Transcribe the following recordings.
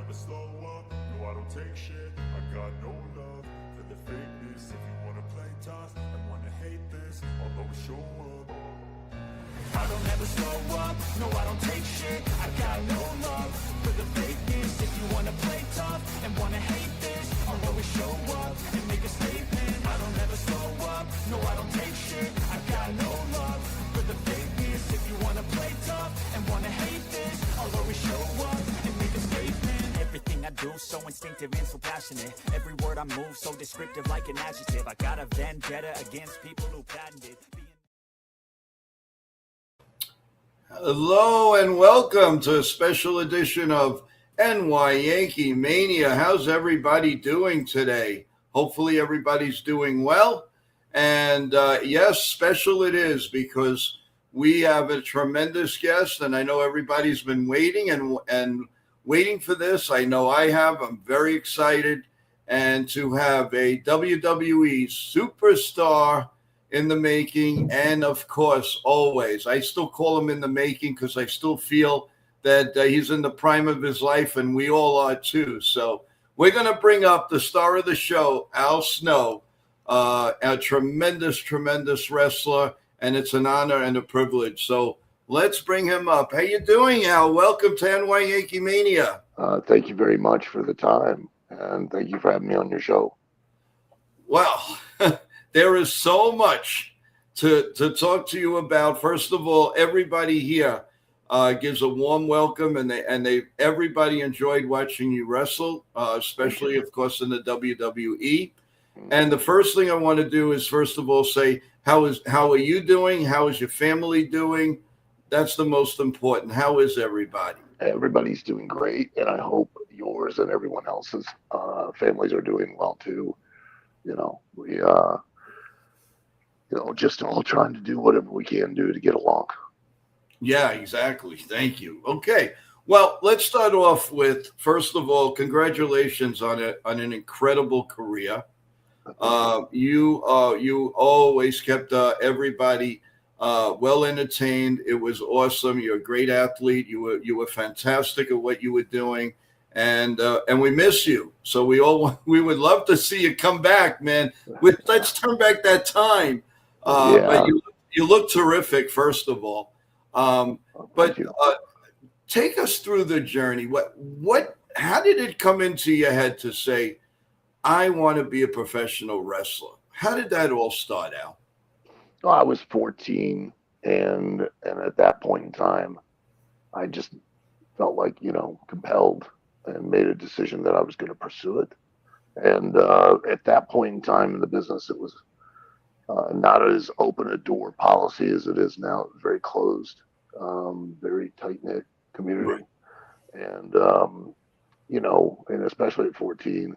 never slow up, no I don't take shit. I got no love for the fakeness. If you wanna play tough and wanna hate this, I'll always show up. I don't ever slow up, no I don't take shit. I got no love for the fakeness. If you wanna play tough and wanna hate this, I'll always show up and make a statement. I don't ever slow up, no I don't take shit. I got no love for the fakeness. If you wanna play tough and wanna hate this, I'll always show up and make a statement. Everything I do so instinctive and so passionate. Every word I move so descriptive like an adjective. I got a vendetta against people who patented Hello and welcome to a special edition of YankeeMania. How's everybody doing today? Hopefully everybody's doing well. And yes, special it is because we have a tremendous guest, and I know everybody's been waiting and waiting for this. I know I have. I'm very excited. And to have a WWE superstar in the making, and of course, always. I still call him in the making because I still feel that he's in the prime of his life, and we all are too. So we're going to bring up the star of the show, Al Snow, a tremendous, tremendous wrestler, and it's an honor and a privilege. So let's bring him up. How you doing, Al? Welcome to YankeeMania. Thank you very much for the time, and thank you for having me on your show. Well, there is so much to talk to you about. First of all, everybody here gives a warm welcome, and everybody enjoyed watching you wrestle, especially, of course, in the WWE. And the first thing I want to do is, first of all, say, how are you doing? How is your family doing? That's the most important. How is everybody? Everybody's doing great, and I hope yours and everyone else's families are doing well too. You know, we just all trying to do whatever we can do to get along. Yeah, exactly. Thank you. Okay. Well, let's start off with, first of all, congratulations on an incredible career. You always kept everybody well entertained. It was awesome. You're a great athlete. You were fantastic at what you were doing, and we miss you. So we would love to see you come back, man. Let's turn back that time. But you look terrific, first of all. But take us through the journey. How did it come into your head to say, I want to be a professional wrestler? How did that all start out? Well, I was 14, and at that point in time, I just felt like, compelled, and made a decision that I was going to pursue it. And at that point in time in the business, it was not as open a door policy as it is now. It was very closed, very tight-knit community. Right. And, and especially at 14,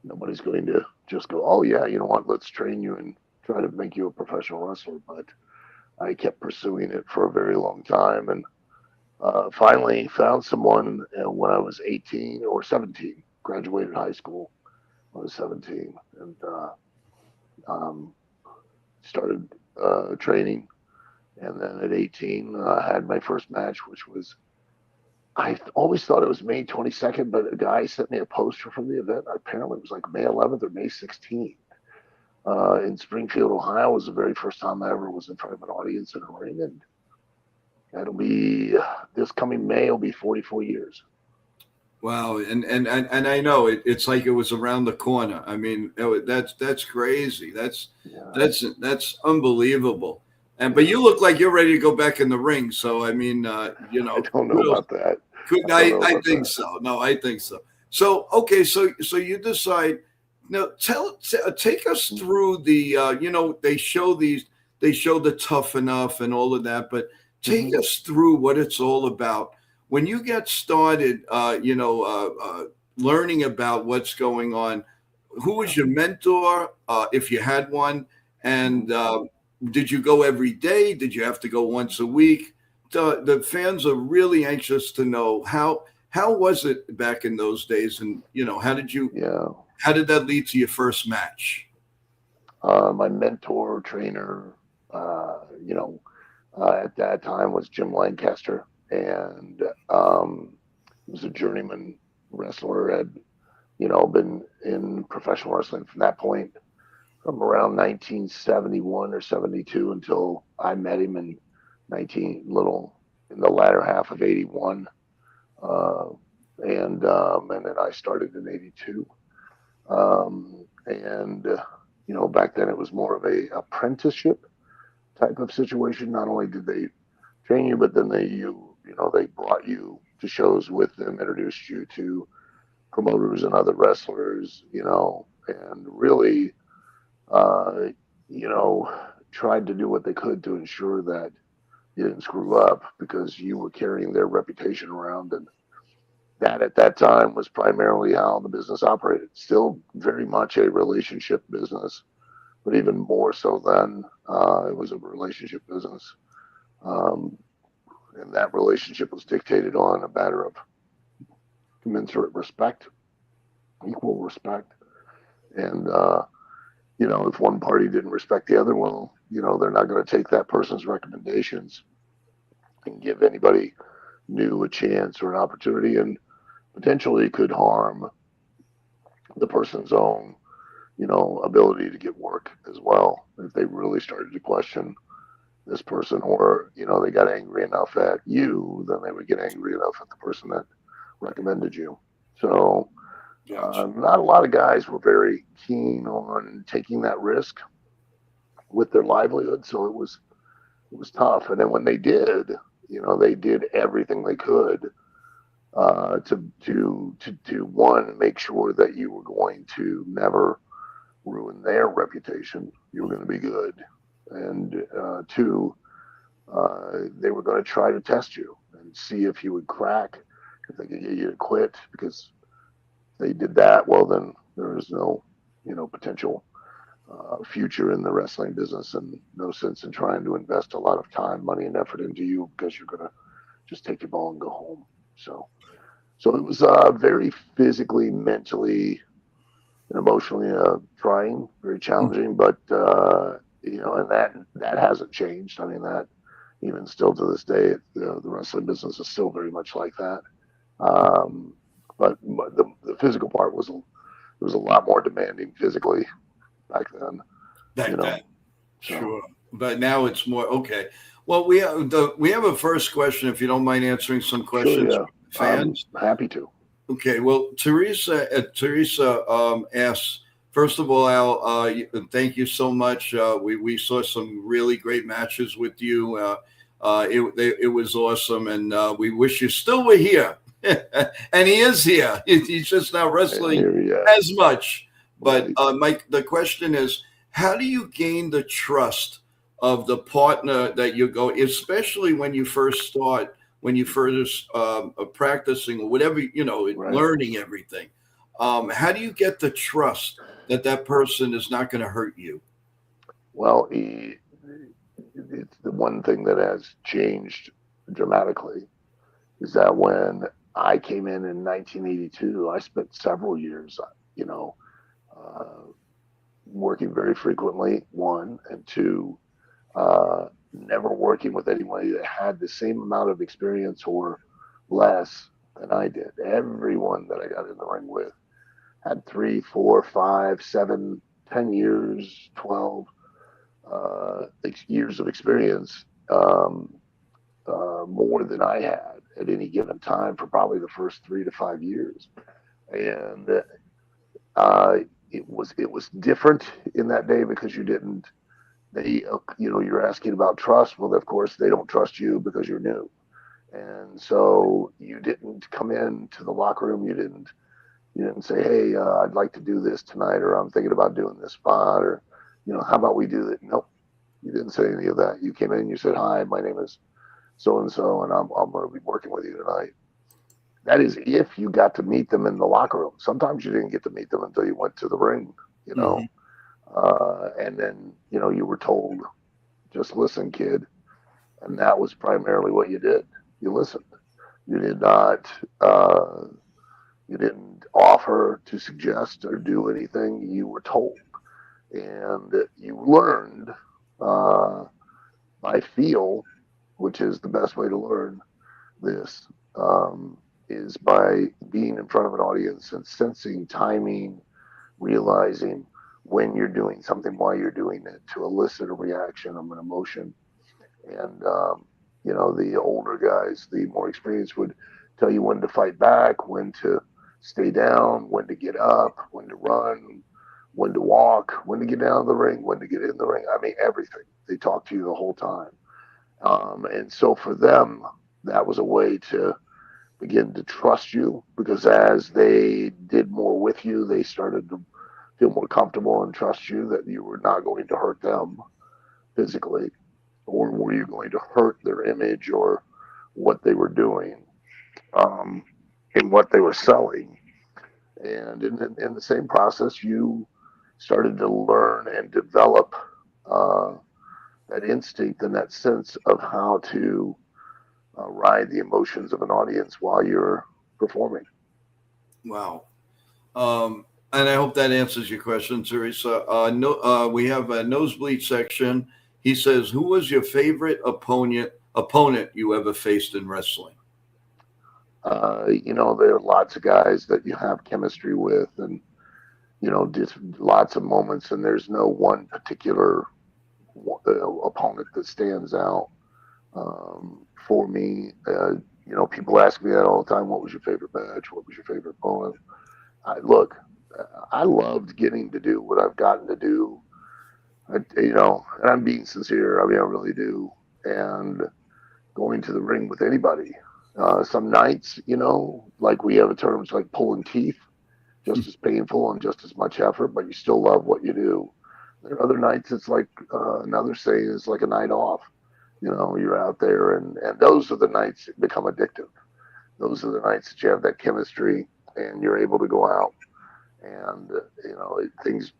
nobody's going to just go, oh, yeah, you know what, let's train you and try to make you a professional wrestler. But I kept pursuing it for a very long time, and finally found someone when I was 18 or 17, graduated high school. I was 17, and started training. And then at 18, I had my first match, which was, I always thought it was May 22nd, but a guy sent me a poster from the event. Apparently it was like May 11th or May 16th. In Springfield, Ohio. It was the very first time I ever was in front of an audience in a ring, and that'll be this coming May will be 44 years. Wow, and I know it's like it was around the corner. I mean, that's crazy. That's unbelievable. But you look like you're ready to go back in the ring. So I mean, I don't know about that. I think so. No, I think so. So okay, so you decide. Now, take us through the, they show the Tough Enough and all of that, but take us through what it's all about. When you get started, learning about what's going on, who was your mentor, if you had one, and did you go every day? Did you have to go once a week? The fans are really anxious to know how was it back in those days, and how did you? Yeah. How did that lead to your first match? My mentor, trainer, at that time was Jim Lancaster, and he was a journeyman wrestler, had, been in professional wrestling from that point, from around 1971 or 72 until I met him in in the latter half of 81. And then I started in 82. Back then it was more of a apprenticeship type of situation. Not only did they train you, but then they brought you to shows with them, introduced you to promoters and other wrestlers, and really, tried to do what they could to ensure that you didn't screw up, because you were carrying their reputation around. And that at that time was primarily how the business operated. Still very much a relationship business, but even more so then, it was a relationship business. And that relationship was dictated on a matter of commensurate respect, equal respect. And, if one party didn't respect the other, well, they're not going to take that person's recommendations and give anybody new a chance or an opportunity, and potentially could harm the person's own, ability to get work as well, if they really started to question this person, or, they got angry enough at you, then they would get angry enough at the person that recommended you. So not a lot of guys were very keen on taking that risk with their livelihood. So it was tough. And then when they did, they did everything they could to one, make sure that you were going to never ruin their reputation. You were going to be good. And two, they were going to try to test you and see if you would crack, if they could get you to quit, because if they did that, well, then there is no, potential future in the wrestling business, and no sense in trying to invest a lot of time, money, and effort into you, because you're going to just take your ball and go home. So it was very physically, mentally, and emotionally trying, very challenging, but and that hasn't changed. I mean, that even still to this day, the wrestling business is still very much like that. But the physical part was a lot more demanding physically back then. Back then, sure. But now it's more okay. Well, we have a first question, if you don't mind answering some questions Sure, yeah. from fans. I'm happy to. Okay. Well, Teresa asks, first of all, Al, thank you so much. We saw some really great matches with you. It was awesome, and we wish you still were here. And he is here. He's just not wrestling as much. But Mike, the question is, how do you gain the trust of the partner that you go, especially when you first start, when you first practicing or whatever, learning everything? How do you get the trust that person is not going to hurt you? Well, it's the one thing that has changed dramatically is that when I came in 1982, I spent several years, working very frequently, one, and two, never working with anybody that had the same amount of experience or less than I did. Everyone that I got in the ring with had 3, 4, 5, 7, 10 years, 12 years of experience, more than I had at any given time for probably the first 3 to 5 years. And it was different in that day, because you're asking about trust. Well, of course, they don't trust you because you're new. And so you didn't come into the locker room. You didn't say, hey, I'd like to do this tonight, or I'm thinking about doing this spot, or, how about we do that? Nope. You didn't say any of that. You came in and you said, hi, my name is so-and-so, and I'm going to be working with you tonight. That is if you got to meet them in the locker room. Sometimes you didn't get to meet them until you went to the ring, Mm-hmm. And then, you were told, just listen, kid. And that was primarily what you did. You listened. You did not, you didn't offer to suggest or do anything. You were told. And you learned by feel, which is the best way to learn this. is by being in front of an audience and sensing timing, realizing when you're doing something, why you're doing it, to elicit a reaction of an emotion. And, the older guys, the more experienced, would tell you when to fight back, when to stay down, when to get up, when to run, when to walk, when to get out of the ring, when to get in the ring. I mean, everything. They talk to you the whole time. And so for them, that was a way to begin to trust you, because as they did more with you, they started to feel more comfortable and trust you that you were not going to hurt them physically, or were you going to hurt their image or what they were doing, and what they were selling. And in the same process, you started to learn and develop uh, that instinct and that sense of how to ride the emotions of an audience while you're performing. Wow. And I hope that answers your question, Teresa. No, we have a nosebleed section. He says, "Who was your favorite opponent you ever faced in wrestling?" There are lots of guys that you have chemistry with, and just lots of moments, and there's no one particular opponent that stands out for me. People ask me that all the time. What was your favorite match? What was your favorite opponent? Look, I loved getting to do what I've gotten to do. And I'm being sincere. I mean, I really do. And going to the ring with anybody. Some nights, like we have a term, it's like pulling teeth, just as painful and just as much effort, but you still love what you do. There are other nights, it's like another saying is like a night off. You're out there, and those are the nights that become addictive. Those are the nights that you have that chemistry and you're able to go out, and things,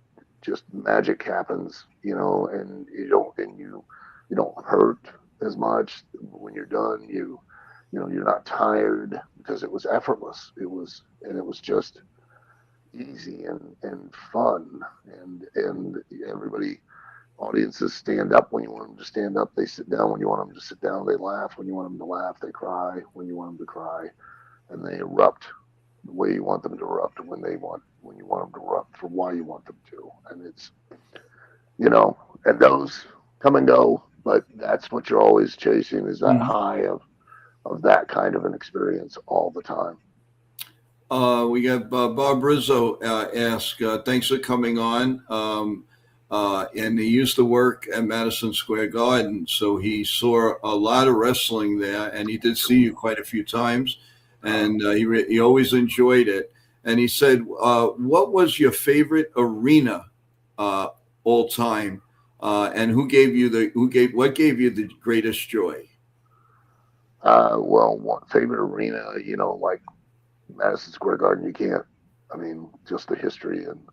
just magic happens, and you don't hurt as much when you're done. You're not tired because it was effortless. It was just easy and fun, and everybody, audiences stand up when you want them to stand up. They sit down when you want them to sit down. They laugh when you want them to laugh. They cry when you want them to cry, and they erupt the way you want them to erupt, when you want them to erupt for why you want them to. And it's, and those come and go, but that's what you're always chasing, is that high of that kind of an experience all the time. We got Bob Rizzo ask, "Thanks for coming on." And he used to work at Madison Square Garden, so he saw a lot of wrestling there, and he did see you quite a few times, and he always enjoyed it. And he said, "What was your favorite arena all time, and what gave you the greatest joy?" Well, one favorite arena, like Madison Square Garden, just the history, and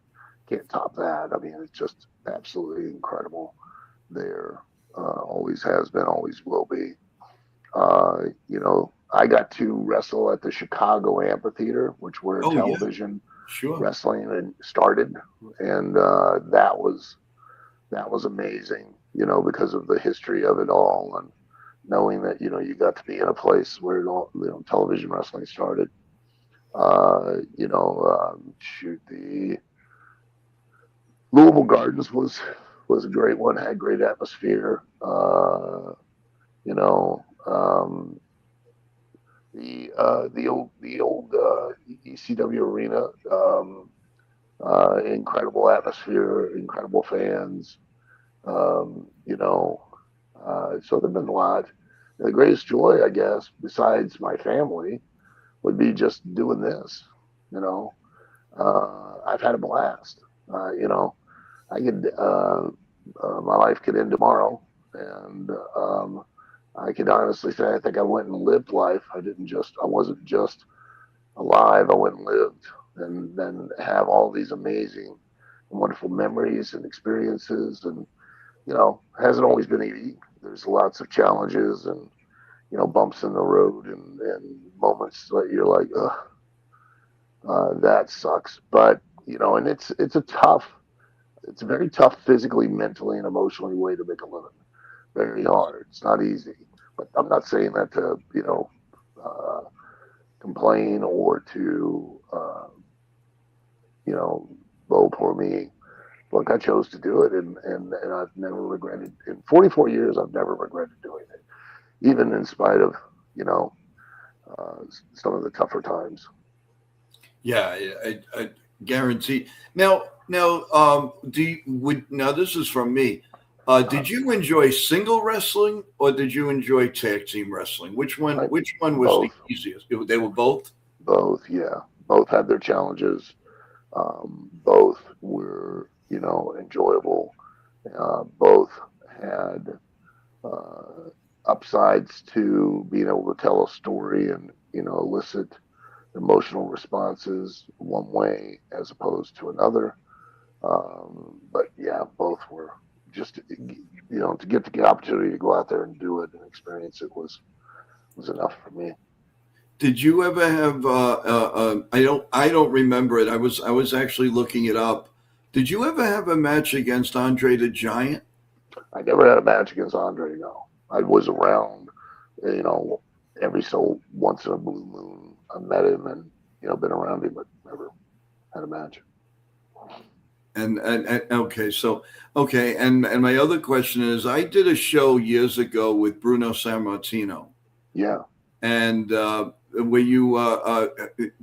can't top that. I mean, it's just absolutely incredible there. Always has been, always will be. I got to wrestle at the Chicago Amphitheater, which where television wrestling started, and that was amazing. Because of the history of it all, and knowing that you got to be in a place where television wrestling started. The Louisville Gardens was a great one. Had great atmosphere. The old ECW arena, incredible atmosphere, incredible fans. So there've been a lot. The greatest joy, I guess, besides my family, would be just doing this. I've had a blast. I could, my life could end tomorrow, and I could honestly say I think I went and lived life. I wasn't just alive. I went and lived, and then have all these amazing and wonderful memories and experiences. And it hasn't always been easy. There's lots of challenges and bumps in the road, and moments that you're like, that sucks. But and it's a very tough physically, mentally, and emotionally way to make a living. Very hard. It's not easy. But I'm not saying that to complain or to, vote for me. Look, I chose to do it, and I've never regretted. In 44 years, I've never regretted doing it, even in spite of, some of the tougher times. Yeah, I guarantee. Now this is from me. Did you enjoy single wrestling or did you enjoy tag team wrestling? Which one? Which one was the Both. easiest? They were both. Both, yeah. Both had their challenges. Both were, enjoyable. Both had upsides to being able to tell a story and, elicit emotional responses one way as opposed to another. But yeah, both were just, to get the opportunity to go out there and do it and experience it was enough for me. Did you ever have? I don't remember it. I was actually looking it up. Did you ever have a match against Andre the Giant? I never had a match against Andre. No, I was around, every so once in a blue moon. I met him and been around him, but never had a match. And okay, so okay, and my other question is, I did a show years ago with Bruno Sammartino. Yeah. And were you?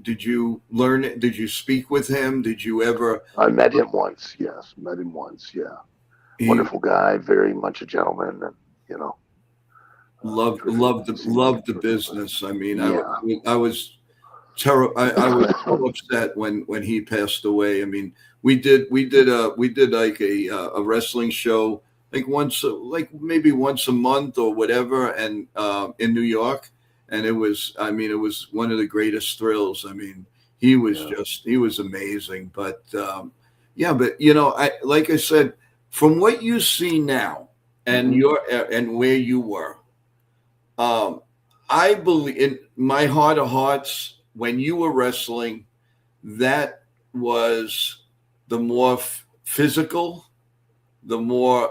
Did you learn? Did you speak with him? Did you ever? I met him once. Yes, met him once. Yeah. Wonderful guy, very much a gentleman, and loved the business. I mean, yeah. I was terrible. I was so upset when he passed away. I mean, we did like a wrestling show like maybe once a month or whatever, and in New York, and it was one of the greatest thrills. I mean, he was amazing. But but I like I said, from what you see now and and where you were, I believe in my heart of hearts when you were wrestling, that was the more physical, the more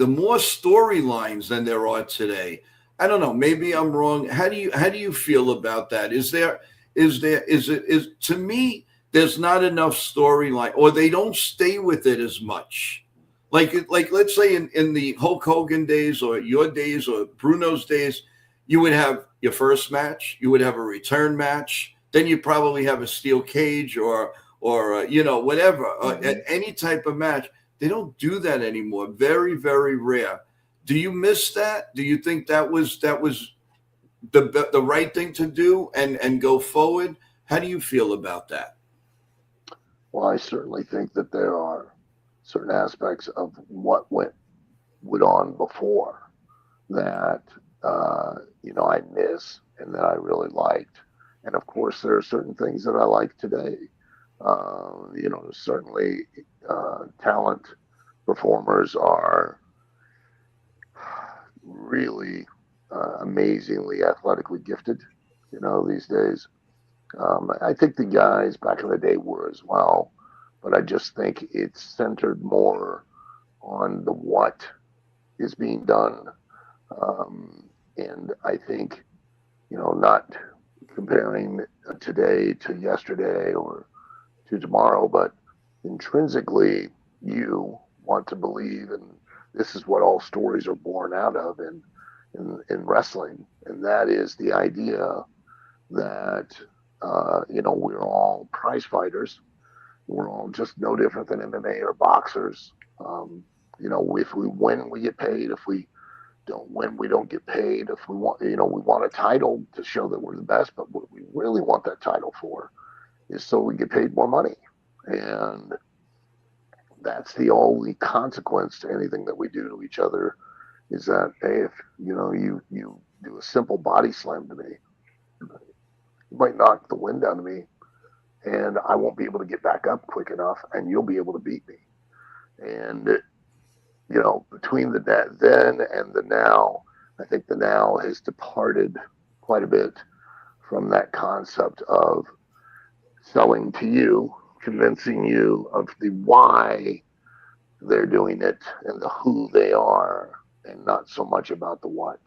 storylines than there are today. I don't know. Maybe I'm wrong. How do you feel about that? Is to me, there's not enough storyline, or they don't stay with it as much. Like let's say in the Hulk Hogan days or your days or Bruno's days, you would have your first match, you would have a return match, then you probably have a steel cage or whatever, any type of match. They don't do that anymore. Very, very rare. Do you miss that? Do you think that was the right thing to do and go forward? How do you feel about that? Well, I certainly think that there are certain aspects of what went on before that I miss and that I really liked. And of course, there are certain things that I like today. Certainly talent performers are really amazingly athletically gifted, these days. I think the guys back in the day were as well, but I just think it's centered more on the what is being done. And I think, not comparing today to yesterday or to tomorrow, but intrinsically you want to believe, and this is what all stories are born out of in wrestling, and that is the idea that we're all prize fighters. We're all just no different than MMA or boxers. If we win, we get paid. If we don't win, we don't get paid. If we want, we want a title to show that we're the best, but what we really want that title for is so we get paid more money. And that's the only consequence to anything that we do to each other is that, hey, if you do a simple body slam to me, you might knock the wind out of me and I won't be able to get back up quick enough and you'll be able to beat me. And between the then and the now, I think the now has departed quite a bit from that concept of selling to you, convincing you of the why they're doing it and the who they are, and not so much about the what.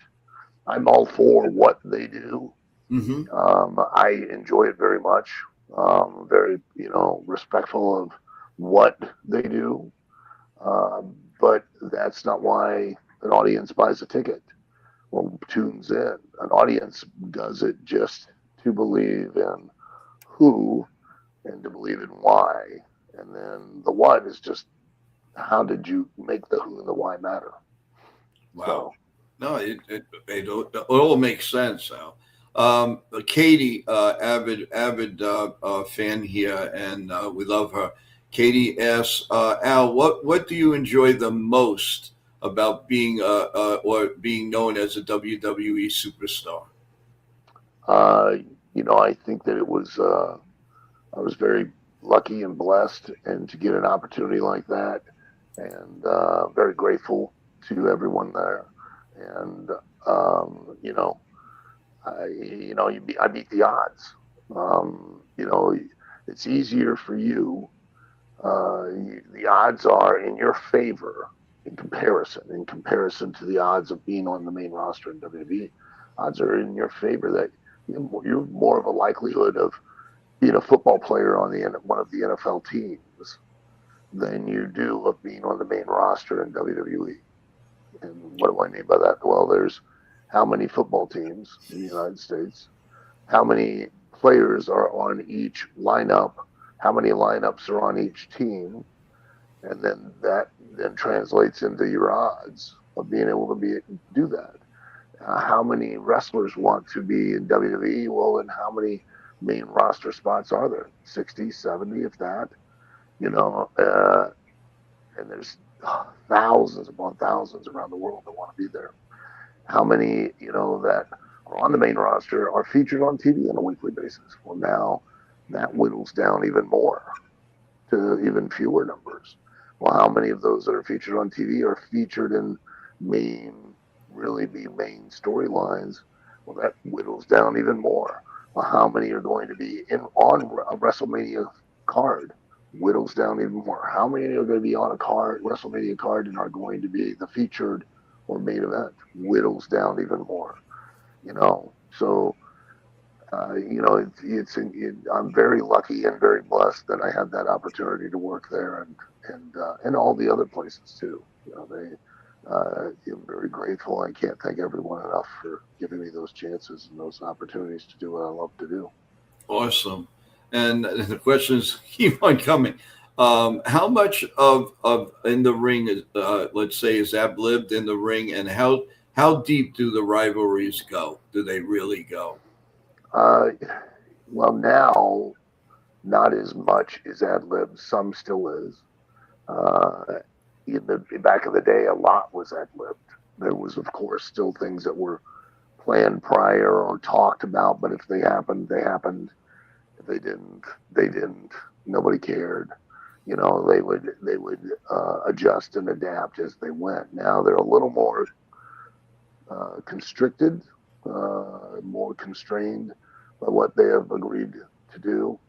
I'm all for what they do, Mm-hmm. I enjoy it very much. Very, respectful of what they do. But that's not why an audience buys a ticket or tunes in. An audience does it just to believe in who and to believe in why. And then the what is just how did you make the who and the why matter? Wow. So, No, it all makes sense now. Katie, avid fan here, and we love her. Katie asks, Al, what do you enjoy the most about being or being known as a WWE superstar? uh, I think that I was very lucky and blessed and to get an opportunity like that and very grateful to everyone there. And, you know, I beat the odds. It's easier for you. The odds are in your favor in comparison to the odds of being on the main roster in WWE. Odds are in your favor that you're more of a likelihood of being a football player on one of the NFL teams than you do of being on the main roster in WWE. And what do I mean by that? Well, there's how many football teams in the United States, how many players are on each lineup, how many lineups are on each team, and then that then translates into your odds of being able to do that. How many wrestlers want to be in WWE? Well, and how many main roster spots are there? 60, 70, if that. And there's thousands upon thousands around the world that want to be there. How many, that are on the main roster are featured on TV on a weekly basis? Well, now that whittles down even more to even fewer numbers. Well, how many of those that are featured on TV are featured in really be main storylines? Well, that whittles down even more. Well, how many are going to be on a WrestleMania card? Whittles down even more. How many are going to be on a WrestleMania card, and are going to be the featured or main event? Whittles down even more. So I'm very lucky and very blessed that I had that opportunity to work there and all the other places too. I'm very grateful. I can't thank everyone enough for giving me those chances and those opportunities to do what I love to do. Awesome. And the questions keep on coming. How much of in the ring is, let's say, is ad-libbed in the ring, and how deep do the rivalries go? Do they really go? Uh, well, now not as much as ad lib. Some still is. Uh, Back in the day, a lot was ad libbed. There was, of course, still things that were planned prior or talked about, but if they happened, they happened. If they didn't. Nobody cared. They would adjust and adapt as they went. Now they're a little more constricted, more constrained by what they have agreed to do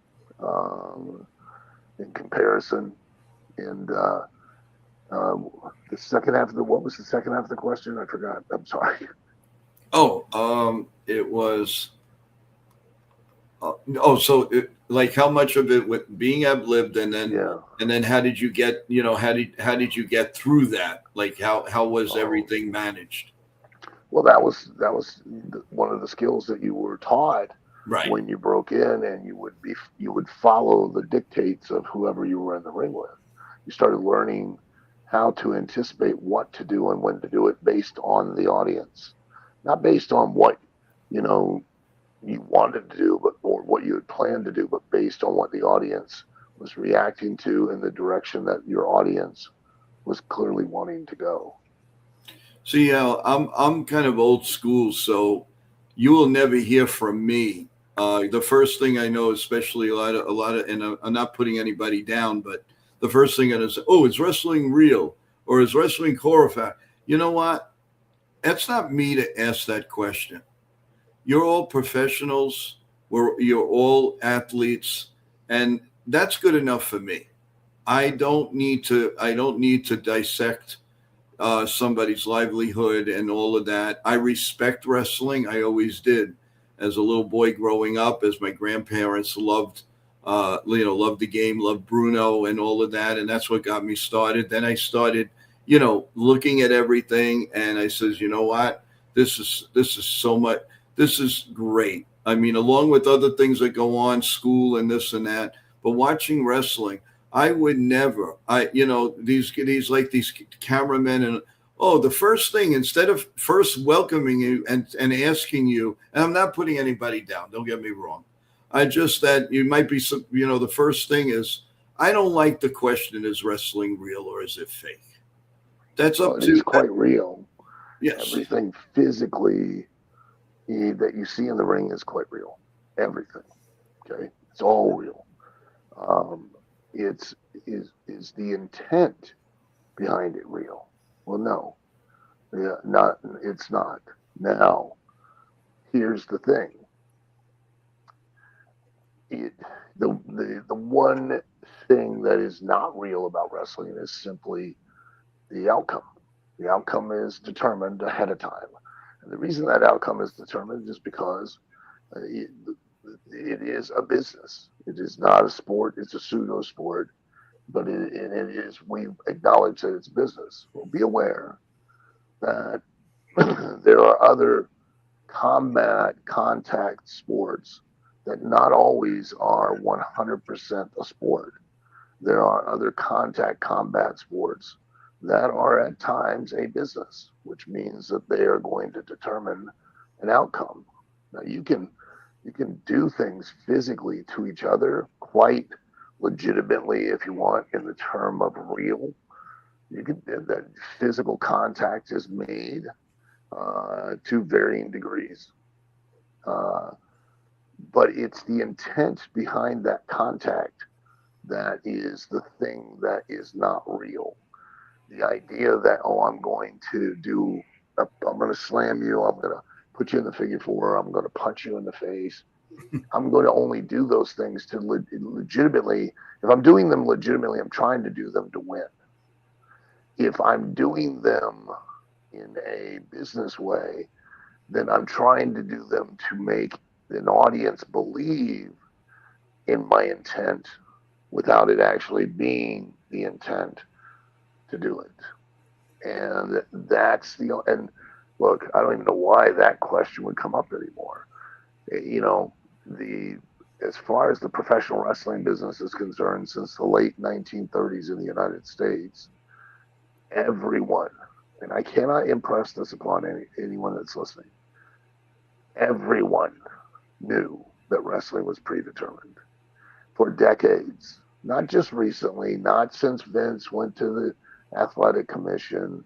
in comparison. And the second half of what was the second half of the question? I forgot. I'm sorry. It was. So like how much of it with being ad-libbed, Yeah. and then how did you get how did you get through that? Like how was everything managed? Well, that was one of the skills that you were taught Right. when you broke in, and you would follow the dictates of whoever you were in the ring with. You started learning how to anticipate what to do and when to do it based on the audience, not based on what you wanted to do, or what you had planned to do, but based on what the audience was reacting to in the direction that your audience was clearly wanting to go. See, I'm kind of old school, so you will never hear from me. The first thing I know, especially a lot of, and I'm not putting anybody down, but the first thing I say, oh, is wrestling real, or is wrestling choreographed? You know what? That's not me to ask that question. You're all professionals. You're all athletes, and that's good enough for me. I don't need to. I don't need to dissect somebody's livelihood and all of that. I respect wrestling. I always did. as a little boy growing up, as my grandparents loved, loved the game, loved Bruno and all of that. And that's what got me started. Then I started, looking at everything, and I says, you know what, this is so much. This is great. I mean, along with other things that go on, school and this and that, but watching wrestling, I would never, these cameramen and, the first thing, instead of first welcoming you and asking you, and I'm not putting anybody down, don't get me wrong. I just, that you might be, the first thing is, I don't like the question, is wrestling real or is it fake? That's up to you. It is quite real. Yes. Everything physically that you see in the ring is quite real. Everything. Okay. It's all real. Is the intent behind it real? Well, no. Yeah, it's not. Now, here's the thing. The one thing that is not real about wrestling is simply the outcome. The outcome is determined ahead of time. And the reason that outcome is determined is because it is a business. It is not a sport. It's a pseudo sport, but it is, we acknowledge that it's business. Well, be aware that there are other combat contact sports that not always are 100% a sport. There are other contact combat sports that are at times a business, which means that they are going to determine an outcome. Now you can do things physically to each other quite legitimately if you want, in the term of real. That physical contact is made to varying degrees. But it's the intent behind that contact that is the thing that is not real. The idea that, I'm going to slam you, I'm going to put you in the figure four, I'm going to punch you in the face. I'm going to only do those things to legitimately, if I'm doing them legitimately, I'm trying to do them to win. If I'm doing them in a business way, then I'm trying to do them to make an audience believe in my intent without it actually being the intent to do it. And and look, I don't even know why that question would come up anymore. As far as the professional wrestling business is concerned, since the late 1930s in the United States, everyone, and I cannot impress this upon anyone that's listening, everyone knew that wrestling was predetermined for decades. Not just recently, not since Vince went to the athletic commission.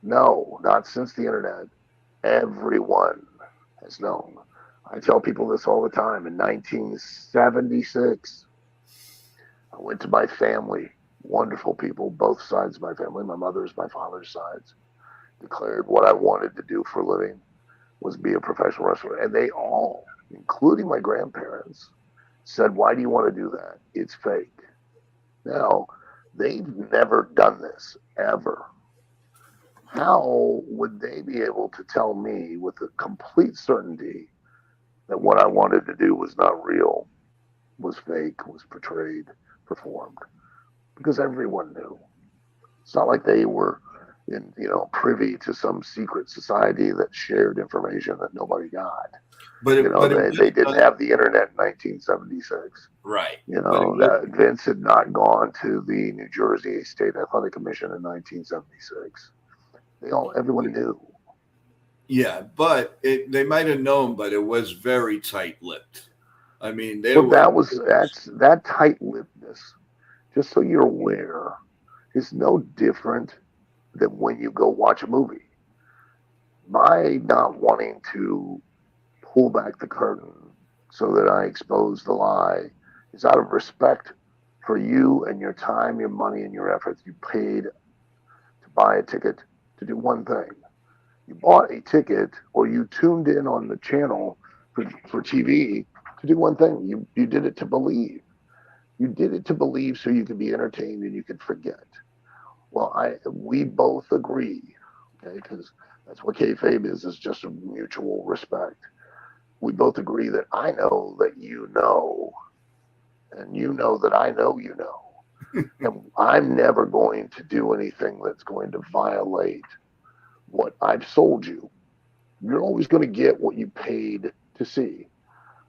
No, not since the internet. Everyone has known. I tell people this all the time. In 1976, I went to my family, wonderful people, both sides of my family, my mother's, my father's sides, declared what I wanted to do for a living was be a professional wrestler. And they all, including my grandparents, said, why do you want to do that? It's fake. Now, they've never done this, ever. How would they be able to tell me with a complete certainty that what I wanted to do was not real, was fake, was portrayed, performed? Because everyone knew. It's not like they were privy to some secret society that shared information that nobody got. They didn't have the internet in 1976. Right. That Vince had not gone to the New Jersey State Athletic Commission in 1976. Everyone knew. Yeah, but they might have known, but it was very tight-lipped. I mean, that tight-lippedness, just so you're aware, is no different than when you go watch a movie. My not wanting to pull back the curtain so that I expose the lie is out of respect for you and your time, your money, and your efforts. You paid to buy a ticket to do one thing. You bought a ticket, or you tuned in on the channel for TV to do one thing. You did it to believe. You did it to believe so you could be entertained and you could forget. Well, we both agree, okay, because that's what kayfabe is just a mutual respect. we both agree that I know that you know, and you know that I know you know. And I'm never going to do anything that's going to violate what I've sold you. You're always going to get what you paid to see.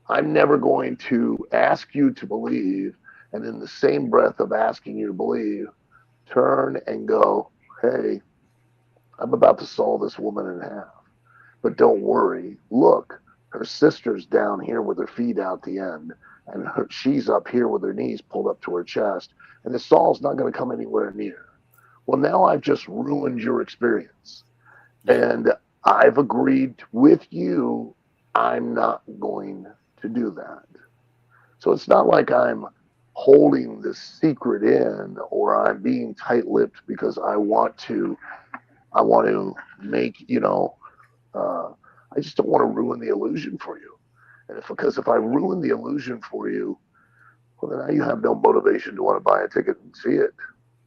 I'm never going to ask you to believe, and in the same breath of asking you to believe, turn and go, hey, I'm about to saw this woman in half. But don't worry. Look, her sister's down here with her feet out the end, and she's up here with her knees pulled up to her chest, and the saw's not going to come anywhere near. Well, now I've just ruined your experience. And I've agreed with you, I'm not going to do that. So it's not like I'm holding this secret in, or I'm being tight-lipped because I want to make, I just don't want to ruin the illusion for you. And because if I ruin the illusion for you, well, then now you have no motivation to want to buy a ticket and see it.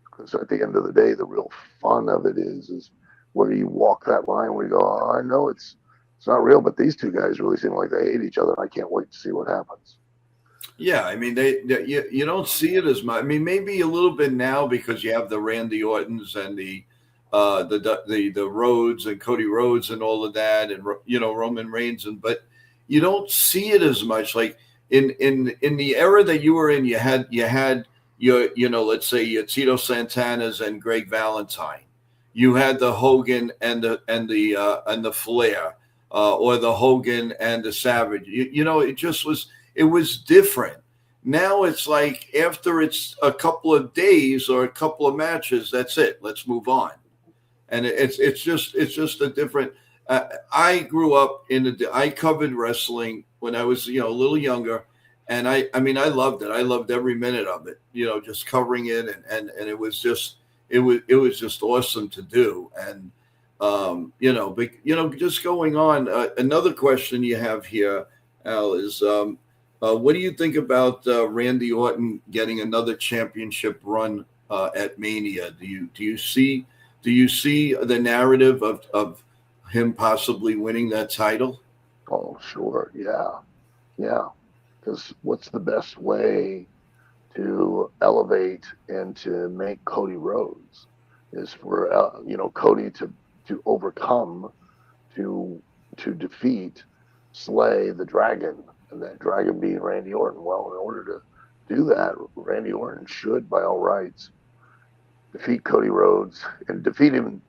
Because at the end of the day, the real fun of it is where you walk that line where you go, oh, I know it's not real, but these two guys really seem like they hate each other. I can't wait to see what happens. Yeah, I mean, you don't see it as much. I mean, maybe a little bit now because you have the Randy Ortons and the Rhodes and Cody Rhodes and all of that, and Roman Reigns, but you don't see it as much. Like in the era that you were in, you had your let's say your Tito Santana's and Greg Valentine. You had the Hogan and the Flair, or the Hogan and the Savage. It was different. Now it's like after it's a couple of days or a couple of matches, that's it. Let's move on. And it's just a different. I grew up I covered wrestling when I was a little younger, and I mean I loved it. I loved every minute of it. Just covering it, and it was just just awesome to do. And just going on. Another question you have here, Al, is what do you think about Randy Orton getting another championship run at Mania? Do you see the narrative of him possibly winning that title? Oh, sure. Yeah. Yeah. Because what's the best way to elevate and to make Cody Rhodes is for, Cody to overcome, to defeat, slay the dragon, and that dragon being Randy Orton. Well, in order to do that, Randy Orton should, by all rights, defeat Cody Rhodes and defeat him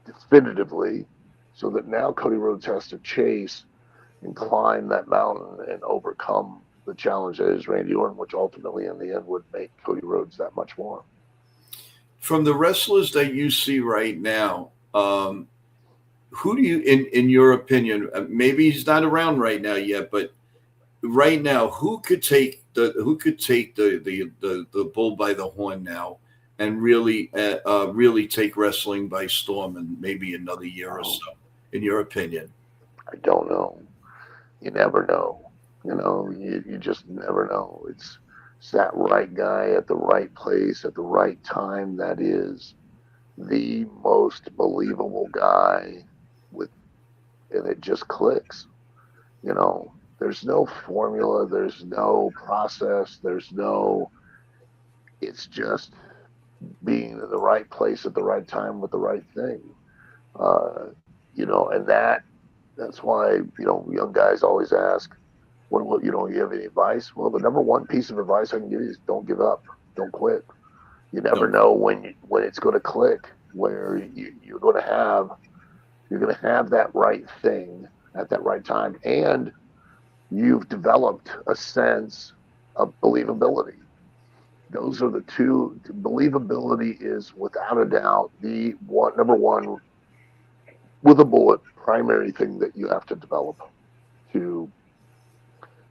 definitively, so that now Cody Rhodes has to chase and climb that mountain and overcome the challenge that is Randy Orton, which ultimately in the end would make Cody Rhodes that much more. From the wrestlers that you see right now, who do you, in your opinion, maybe he's not around right now yet, but right now, who could take the bull by the horn now and really take wrestling by storm in maybe another year or so, in your opinion? I don't know. You never know. You just never know. It's that right guy at the right place at the right time that is the most believable guy and it just clicks. There's no formula, there's no process, it's just being in the right place at the right time with the right thing. And that's why, young guys always ask, what, you have any advice? Well, the number one piece of advice I can give you is don't give up, don't quit. You never know when it's going to click, where you're going to have that right thing at that right time, and you've developed a sense of believability. Those are the two. Believability is without a doubt the number one with a bullet primary thing that you have to develop to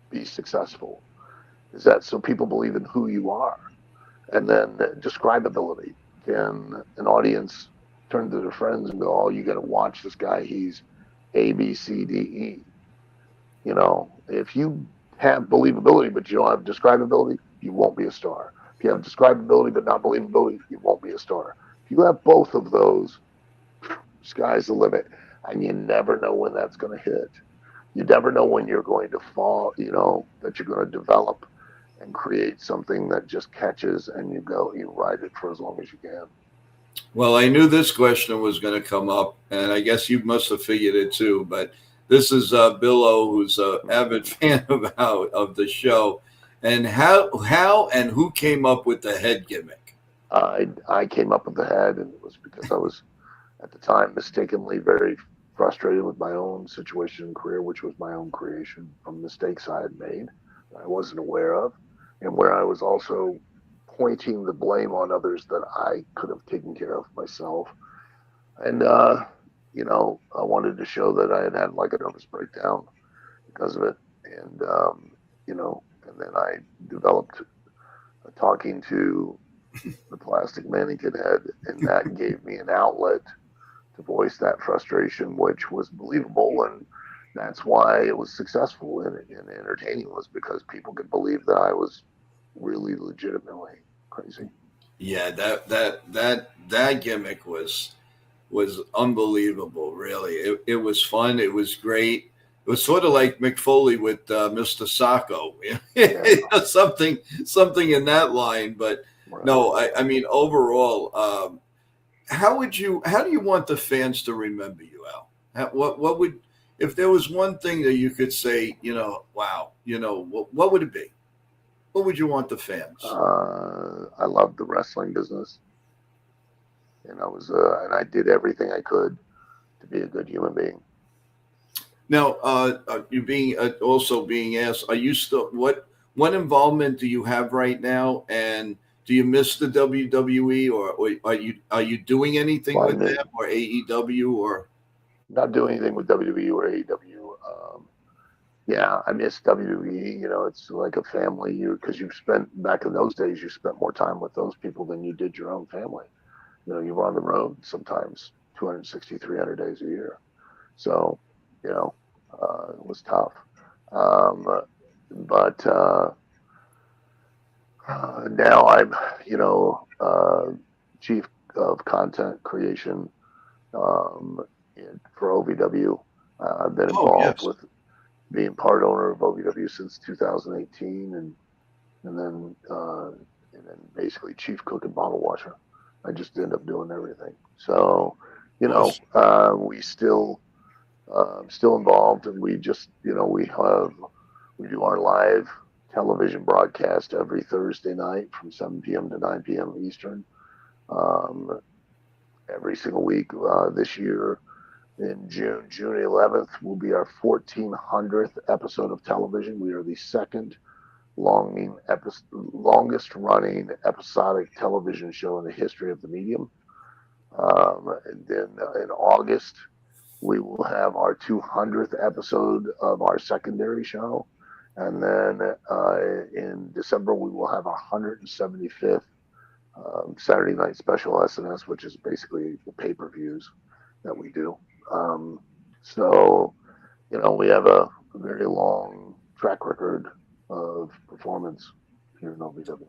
be successful. Is that so people believe in who you are? And then describability. Can an audience turn to their friends and go, oh, you got to watch this guy, he's A, B, C, D, E. If you have believability but you don't have describability, you won't be a star. If you have describability but not believability, you won't be a star. If you have both of those, sky's the limit, and you never know when that's going to hit. you never know when you're going to fall, that you're going to develop and create something that just catches, and you ride it for as long as you can. Well, I knew this question was going to come up, and I guess you must have figured it too. But this is Billo, who's an avid fan of the show, and how and who came up with the head gimmick? I came up with the head, and it was because I was at the time mistakenly very frustrated with my own situation and career, which was my own creation from mistakes I had made that I wasn't aware of, and where I was also pointing the blame on others that I could have taken care of myself. And, I wanted to show that I had like a nervous breakdown because of it. And, and then I developed talking to the plastic mannequin head, and that gave me an outlet to voice that frustration, which was believable. And that's why it was successful and entertaining, was because people could believe that I was really legitimately crazy. Yeah, that gimmick was unbelievable. Really, it was fun. It was great. It was sort of like Mick Foley with Mr. Sacco, Yeah. something in that line. But Right. no, I mean overall, how do you want the fans to remember you, Al? What would, if there was one thing that you could say, wow, what would it be? What would you want the fans? I loved the wrestling business, and I did everything I could to be a good human being. Now, you being also being asked, are you still what involvement do you have right now, and do you miss the WWE, or are you doing anything Well, with them or AEW or? not doing anything with WWE or AEW. Yeah, I miss WWE. It's like a family. Because you spent back in those days, you spent more time with those people than you did your own family. You were on the road sometimes 260, 300 days a year. So, it was tough. Um, but now I'm, chief of content creation for OVW. I've been Oh involved yes. with being part owner of OVW since 2018, and then basically chief cook and bottle washer. I just end up doing everything. So, Awesome. we still involved, and we just, we do our live television broadcast every Thursday night from 7 p.m. to 9 p.m. Eastern, every single week. This year in June 11th, will be our 1400th episode of television. We are the second longest running episodic television show in the history of the medium. And then in August, we will have our 200th episode of our secondary show. And then in December, we will have our 175th Saturday night special SNS, which is basically the pay-per-views that we do. So, we have a very long track record of performance here in OVW.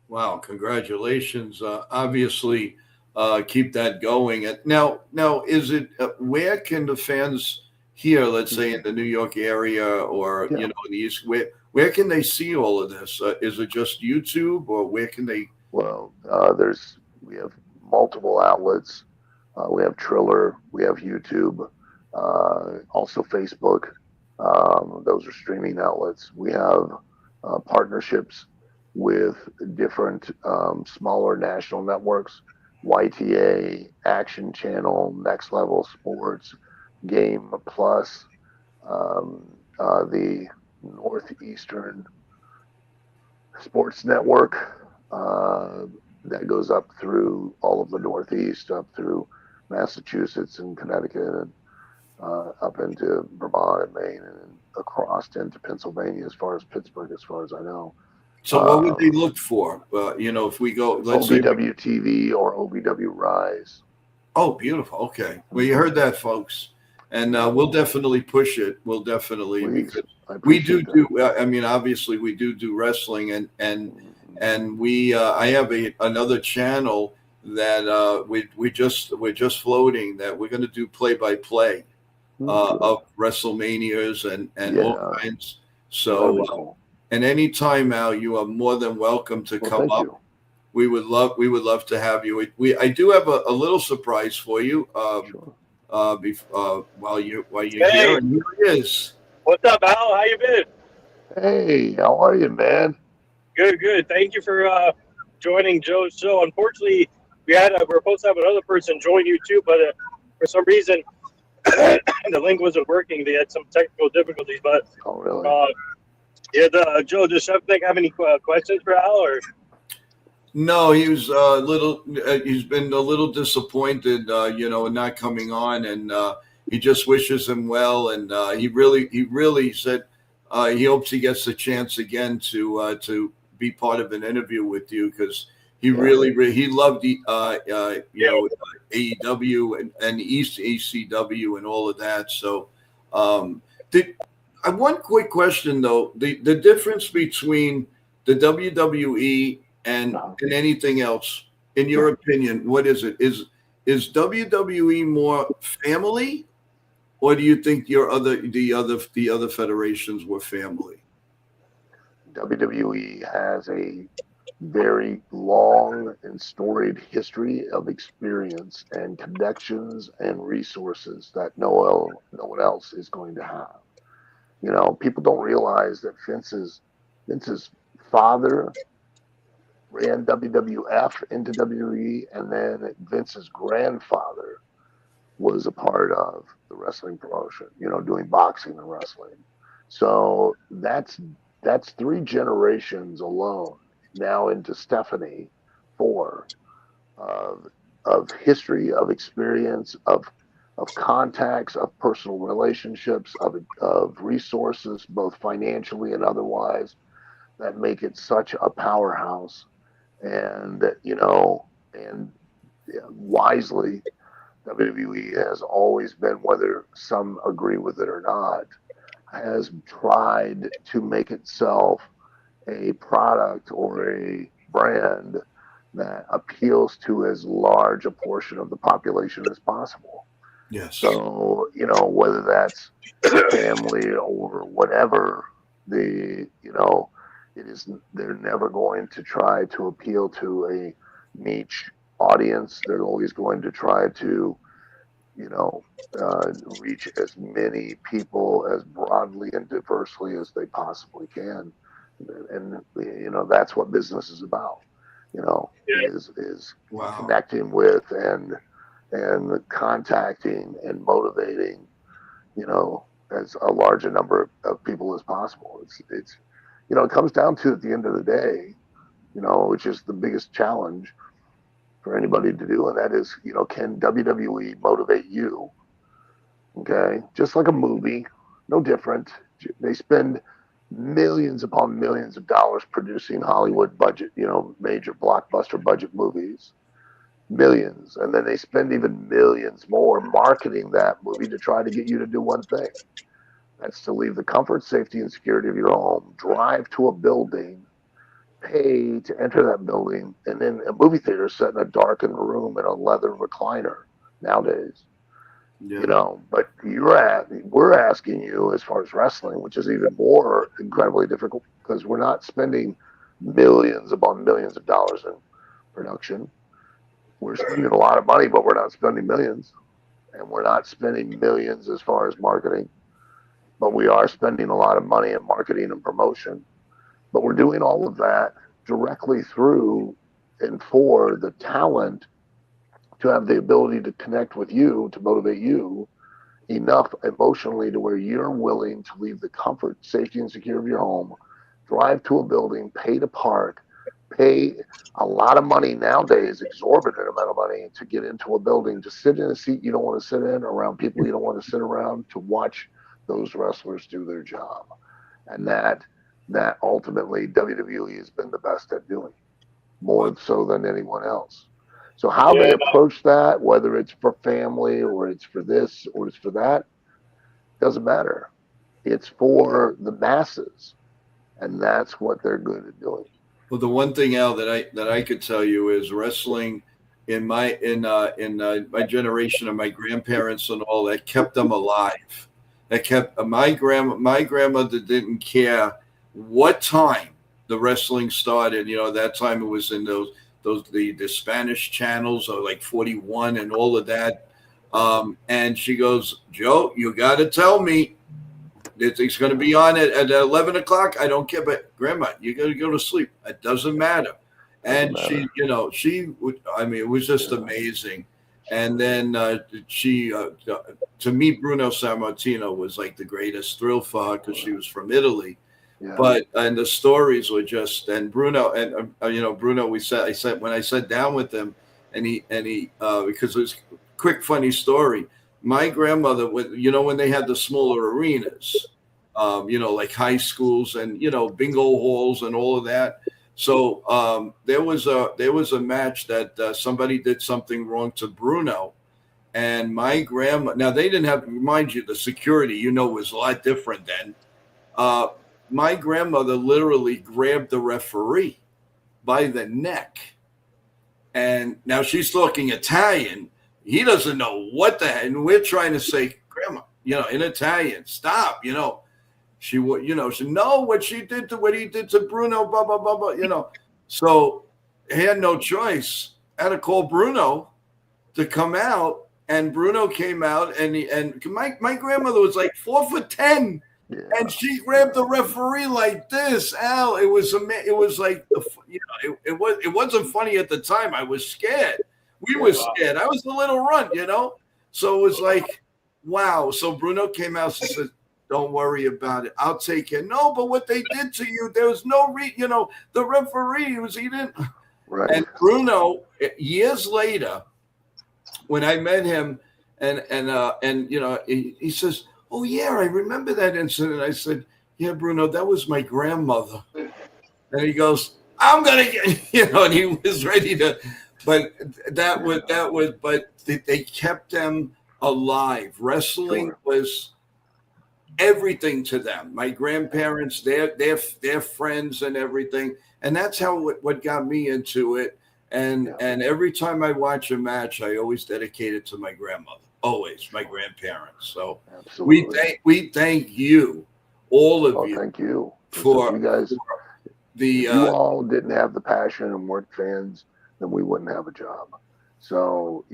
Wow, congratulations. Obviously, keep that going. Now, is it where can the fans here, let's say in the New York area or Yeah. in the East, where can they see all of this? Is it just YouTube, or where can they? Well, we have multiple outlets. We have Triller, we have YouTube, also Facebook. Those are streaming outlets. We have partnerships with different smaller national networks: YTA, Action Channel, Next Level Sports, Game Plus, the Northeastern Sports Network. That goes up through all of the Northeast, up through Massachusetts and Connecticut, and up into Vermont and Maine, and across into Pennsylvania, as far as Pittsburgh, as far as I know. So, what would they look for? If we go, let's say, OVW TV or OVW Rise. oh, beautiful. Okay, well, you heard that, folks, and we'll definitely push it. We'll definitely, Please, because I we appreciate do. that. I mean, obviously, we do wrestling, and we I have another channel that we're just floating that we're going to do play by play of WrestleManias and all Yeah, kinds. that'd So, be cool. and any time, Al, you are more than welcome to Well, come thank up. you. We would love to have you. I do have a little surprise for you. Sure. While you're here, Hey, and here it is. what's up, Al? How you been? Hey, how are you, man? Good, good. Thank you for joining Joe's show. Unfortunately, we were supposed to have another person join you too, but for some reason the link wasn't working. They had some technical difficulties. But Oh, really? Joe, does Chef Nick have any questions for Al? Or No, he was a little. He's been a little disappointed, in not coming on, and he just wishes him well. And he really said he hopes he gets the chance again to be part of an interview with you because he Yeah. he loved Yeah. AEW and East ECW and all of that. So, one quick question though: the difference between the WWE and anything else, in your opinion, what is it? Is WWE more family, or do you think the other federations were family? WWE has a very long and storied history of experience and connections and resources that no one else is going to have. You know, people don't realize that Vince's father ran WWF into WWE, and then Vince's grandfather was a part of the wrestling promotion, you know, doing boxing and wrestling. So that's three generations alone now into Stephanie, four of history, of experience, of contacts, of personal relationships, of resources, both financially and otherwise, that make it such a powerhouse. And and wisely, WWE has always been, whether some agree with it or not, has tried to make itself a product or a brand that appeals to as large a portion of the population as possible. Yes. So, whether that's family or whatever, they're never going to try to appeal to a niche audience. They're always going to try to, reach as many people as broadly and diversely as they possibly can. And, that's what business is about, yeah, is Wow. connecting with and contacting and motivating, as a larger number of people as possible. It's it comes down to, at the end of the day, which is the biggest challenge for anybody to do, and that is, can WWE motivate you? Okay, just like a movie, no different. They spend millions upon millions of dollars producing Hollywood budget, major blockbuster budget movies, millions, and then they spend even millions more marketing that movie to try to get you to do one thing. That's to leave the comfort, safety, and security of your home, drive to a building, pay to enter that building, and then a movie theater set in a darkened room in a leather recliner nowadays. Yeah. But we're asking you, as far as wrestling, which is even more incredibly difficult because we're not spending millions upon millions of dollars in production. We're spending a lot of money, but we're not spending millions, and we're not spending millions as far as marketing, but we are spending a lot of money in marketing and promotion. But we're doing all of that directly through and for the talent to have the ability to connect with you, to motivate you enough emotionally to where you're willing to leave the comfort, safety, and security of your home, drive to a building, pay to park, pay a lot of money nowadays, exorbitant amount of money, to get into a building, to sit in a seat you don't want to sit in, around people you don't want to sit around, to watch those wrestlers do their job. And that ultimately WWE has been the best at doing, more so than anyone else. So how they yeah. approach that, whether it's for family or it's for this or it's for that, doesn't matter. It's for the masses, and that's what they're good at doing. Well, the one thing, Al, that I could tell you is wrestling in my generation and my grandparents and all that kept them alive. That kept my grandmother didn't care what time the wrestling started. That time it was in the Spanish channels, or like 41 and all of that. And she goes, Joe, you got to tell me it's going to be on at 11 o'clock. I don't care, but Grandma, you got to go to sleep. It doesn't matter. And she would, it was just amazing. And then to meet Bruno Sammartino was like the greatest thrill for her, because she was from Italy. Yeah. But and the stories were just, and Bruno and Bruno, I said when I sat down with him, and he because it was a quick funny story. My grandmother, when they had the smaller arenas, like high schools and bingo halls and all of that. So there was a match that somebody did something wrong to Bruno, and my grandma. Now they didn't have, mind you, the security was a lot different then. My grandmother literally grabbed the referee by the neck, and now she's talking Italian. He doesn't know what the heck, and we're trying to say, Grandma, in Italian, stop, She would, she know what he did to Bruno, blah, blah, blah, blah, So he had no choice. I had to call Bruno to come out, and Bruno came out, and my grandmother was like 4'10", and she grabbed the referee like this. Al, it was like it wasn't funny at the time. I was scared. We were scared. I was a little runt, So it was like, wow. So Bruno came out and said, don't worry about it. I'll take it. No, but what they did to you, there was no the referee he didn't. Right. And Bruno, years later, when I met him, and he says, oh yeah, I remember that incident. I said, yeah, Bruno, that was my grandmother. And he goes, I'm gonna get, and he was ready to, but but they kept them alive. Wrestling was everything to them. My grandparents, their friends and everything. And that's how what got me into it. And every time I watch a match, I always dedicate it to my grandmother. Always my grandparents. So we thank you, all of you. Thank you for you guys. If you all didn't have the passion and weren't fans, then we wouldn't have a job. So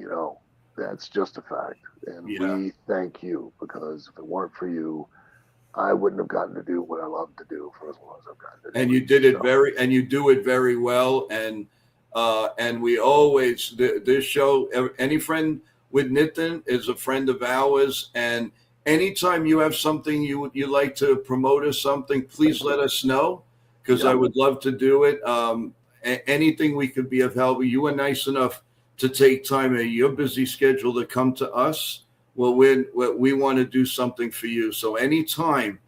that's just a fact. And we thank you, because if it weren't for you, I wouldn't have gotten to do what I love to do for as long as I've gotten to do. And you did it you do it very well. And we always, this show, any friend with Nitin is a friend of ours. And anytime you have something you like to promote or something, please let us know, because I would love to do it. Anything we could be of help. You were nice enough to take time in your busy schedule to come to us. Well, we want to do something for you. So anytime,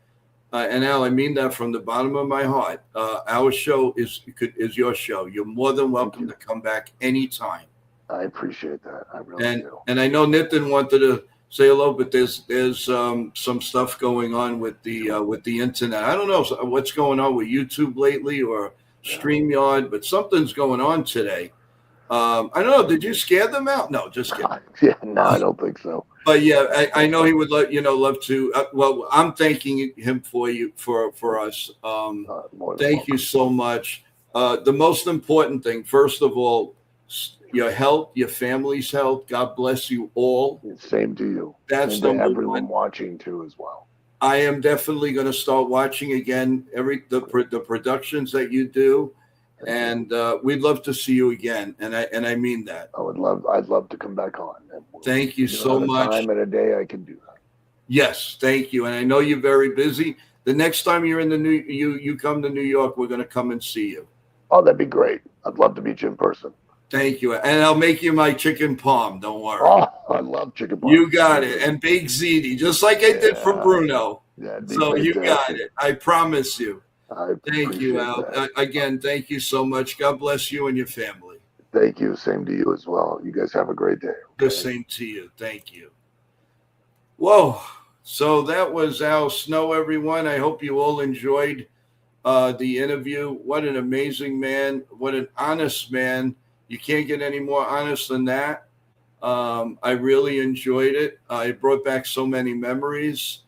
and Al, I mean that from the bottom of my heart, our show is your show. You're more than welcome to come back anytime. I appreciate that. I really do. And I know Nitin wanted to say hello, but there's some stuff going on with the internet. I don't know what's going on with YouTube lately or StreamYard, but something's going on today. I don't know. Did you scare them out? No, just kidding. No, I don't think so. But I know he would love to. Well, I'm thanking him for us. Thank you so much. The most important thing, first of all, your health, your family's health. God bless you all. Same to you. That's and to everyone watching too as well. I am definitely going to start watching again the productions that you do. And we'd love to see you again, and I mean that. I'd love to come back on. Thank you so much. Time in a day I can do that. Yes, thank you. And I know you're very busy. The next time you're in you come to New York, we're going to come and see you. Oh, that'd be great. I'd love to meet you in person. Thank you, and I'll make you my chicken palm. Don't worry. Oh, I love chicken palm. You got it, and baked ziti, just like I did for Bruno. So you got it. I promise you. Thank you, Al. Again, thank you so much. God bless you and your family. Thank you. Same to you as well. You guys have a great day. The same to you. Thank you. Whoa. So that was Al Snow, everyone. I hope you all enjoyed the interview. What an amazing man. What an honest man. You can't get any more honest than that. I really enjoyed it. It brought back so many memories.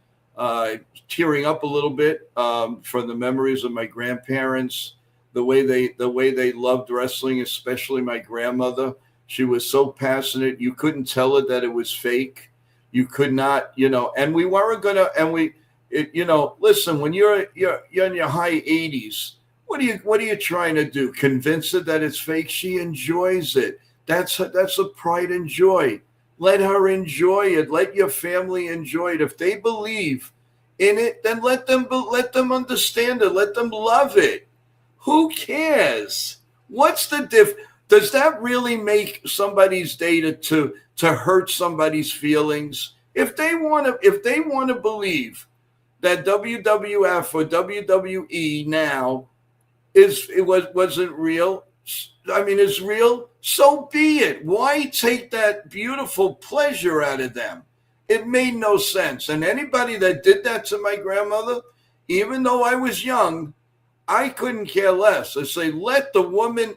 Tearing up a little bit from the memories of my grandparents, the way they loved wrestling, especially my grandmother. She was so passionate. You couldn't tell her that it was fake. You could not, and we weren't gonna. Listen, when you're in your high 80s, what are you trying to do? Convince her that it's fake? She enjoys it. That's a pride and joy. Let her enjoy it. Let your family enjoy it. If they believe in it, then let them understand it. Let them love it. Who cares? What's the diff? Does that really make somebody's day to hurt somebody's feelings? If they want to believe that WWF or WWE now wasn't real, I mean, is real, so be it. Why take that beautiful pleasure out of them? It made no sense. And anybody that did that to my grandmother, even though I was young, I couldn't care less. I say, let the woman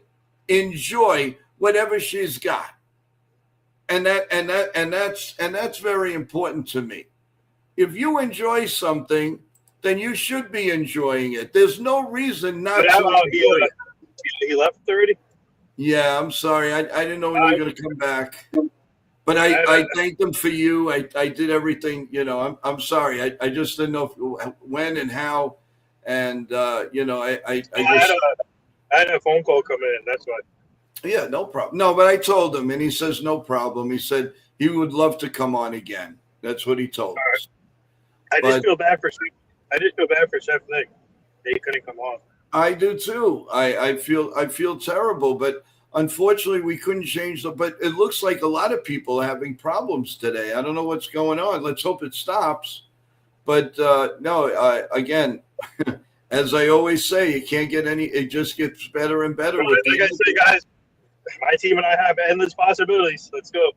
enjoy whatever she's got. And that's very important to me. If you enjoy something, then you should be enjoying it. There's no reason not to enjoy it. He left 30? Yeah, I'm sorry. I didn't know when you were going to come back. But I thanked them for you. I did everything. I'm sorry. I just didn't know when and how. And, I had a phone call come in. That's why. Yeah, no problem. No, but I told him, and he says no problem. He said he would love to come on again. That's what he told us. I just feel bad for Chef Nick that he couldn't come on. I do too. I feel terrible, but unfortunately we couldn't change but it looks like a lot of people are having problems today. I don't know what's going on. Let's hope it stops. But no, again, as I always say, you can't get it just gets better and better. Like I say, guys, my team and I have endless possibilities. Let's go.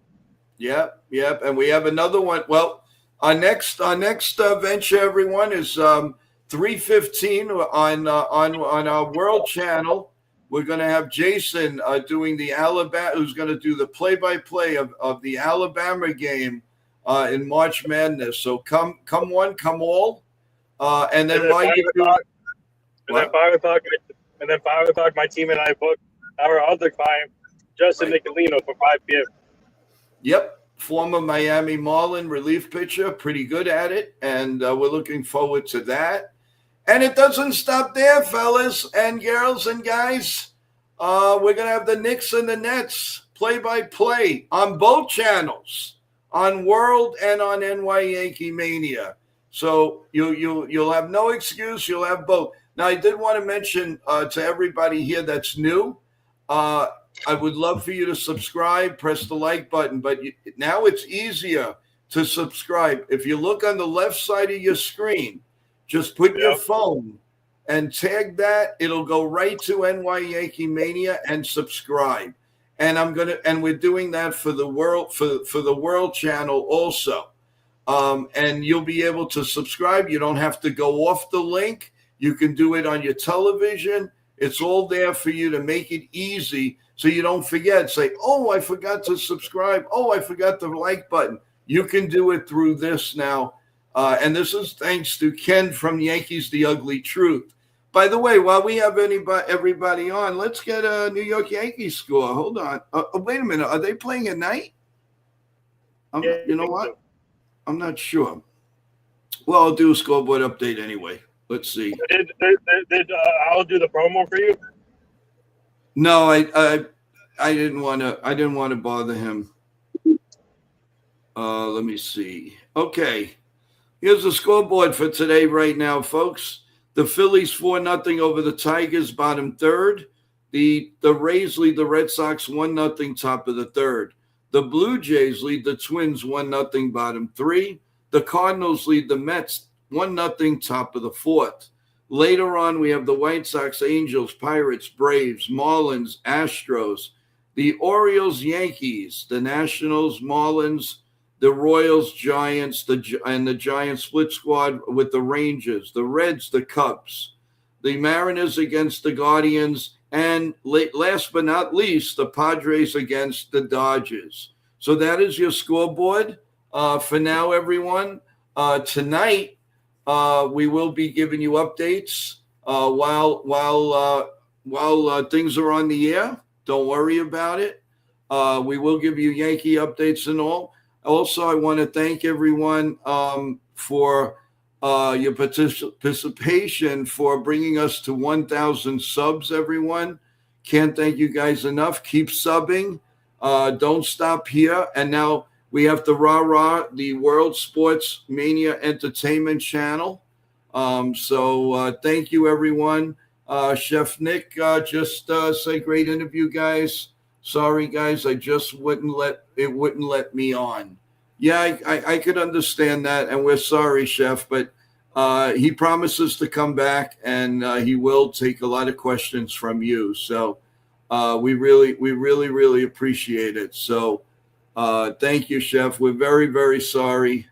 Yep. And we have another one. Well, our next venture, everyone, is 3:15 on our World Channel. We're going to have Jason doing the Alabama, who's going to do the play-by-play of the Alabama game in March Madness. So come one, come all, and then while you do, and then 5 o'clock, my team and I book our other client, Justin Nicolino, for 5 p.m. Yep. Former Miami Marlin relief pitcher, pretty good at it, and we're looking forward to that. And it doesn't stop there, fellas and girls and guys. We're going to have the Knicks and the Nets play-by-play on both channels, on World and on YankeeMania. So you'll have no excuse. You'll have both. Now, I did want to mention to everybody here that's new, I would love for you to subscribe, press the like button, but now it's easier to subscribe. If you look on the left side of your screen, just put your phone and tag that. It'll go right to YankeeMania and subscribe. And we're doing that for the world, for the World Channel also. And you'll be able to subscribe. You don't have to go off the link. You can do it on your television. It's all there for you to make it easy so you don't forget. Say, oh, I forgot to subscribe. Oh, I forgot the like button. You can do it through this now. And this is thanks to Ken from Yankees The Ugly Truth. By the way, while we have everybody on, let's get a New York Yankees score. Hold on. Wait a minute. Are they playing at night? You know what? I'm not sure. Well, I'll do a scoreboard update anyway. Let's see. Did I'll do the promo for you? No, I didn't want to bother him. Let me see. Okay. Here's the scoreboard for today right now, folks. The Phillies 4-0 over the Tigers, bottom third. The Rays lead the Red Sox 1-0, top of the third. The Blue Jays lead the Twins 1-0, bottom three. The Cardinals lead the Mets 1-0, top of the fourth. Later on, we have the White Sox, Angels, Pirates, Braves, Marlins, Astros, the Orioles, Yankees, the Nationals, Marlins, the Royals, Giants, and the Giants split squad with the Rangers, the Reds, the Cubs, the Mariners against the Guardians, And last but not least, the Padres against the Dodgers. So that is your scoreboard for now, everyone. Tonight, we will be giving you updates while things are on the air. Don't worry about it. We will give you Yankee updates and all. Also, I want to thank everyone for your participation, for bringing us to 1,000 subs, everyone. Can't thank you guys enough. Keep subbing. Don't stop here. And now we have the the World Sports Mania Entertainment channel. So thank you, everyone. Chef Nick just said, great interview, guys. Sorry, guys, I just wouldn't let me on. Yeah, I could understand that, and we're sorry, Chef, but he promises to come back, and he will take a lot of questions from you. So we really appreciate it. So thank you, Chef. We're very, very sorry.